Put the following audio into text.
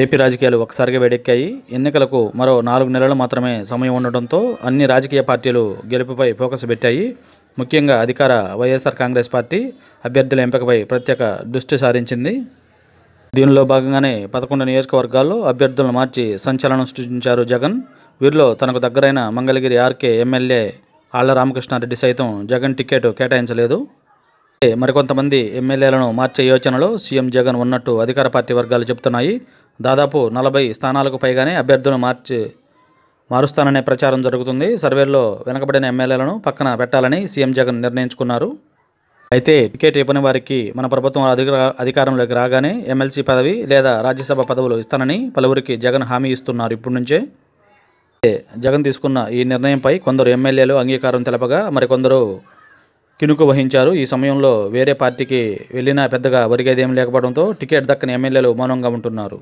AP రాజకీయాలు ఒక్కసారిగా వేడెక్కాయి. ఎన్నికలకు మరో 4 నెలలు మాత్రమే సమయం ఉండడంతో అన్ని రాజకీయ పార్టీలు గెలుపుపై ఫోకస్ పెట్టాయి. ముఖ్యంగా అధికార వైఎస్ఆర్ కాంగ్రెస్ పార్టీ అభ్యర్థుల ఎంపికపై ప్రత్యేక దృష్టి సారించింది. దీనిలో భాగంగానే 11 నియోజకవర్గాల్లో అభ్యర్థులను మార్చి సంచలనం సృష్టించారు జగన్. వీరిలో తనకు దగ్గరైన మంగళగిరి ఆర్కే ఎమ్మెల్యే ఆళ్ల రామకృష్ణారెడ్డి సైతం జగన్ టికెట్ కేటాయించలేదు. మరికొంతమంది ఎమ్మెల్యేలను మార్చే యోచనలో సీఎం జగన్ ఉన్నట్టు అధికార పార్టీ వర్గాలు చెబుతున్నాయి. దాదాపు 40 స్థానాలకు పైగానే అభ్యర్థులను మారుస్తాననే ప్రచారం జరుగుతుంది. సర్వేల్లో వెనకబడిన ఎమ్మెల్యేలను పక్కన పెట్టాలని సీఎం జగన్ నిర్ణయించుకున్నారు. అయితే టికెట్ ఇవ్వని వారికి మన ప్రభుత్వం అధికారంలోకి రాగానే ఎమ్మెల్సీ పదవి లేదా రాజ్యసభ పదవులు ఇస్తానని పలువురికి జగన్ హామీ ఇస్తున్నారు. ఇప్పటి నుంచే జగన్ తీసుకున్న ఈ నిర్ణయంపై కొందరు ఎమ్మెల్యేలు అంగీకారం తెలపగా మరికొందరు కినుకు వహించారు. ఈ సమయంలో వేరే పార్టీకి వెళ్ళినా పెద్దగా ఒరిగేదేం లేకపోవడంతో టికెట్ దక్కని ఎమ్మెల్యేలు మౌనంగా ఉంటున్నారు.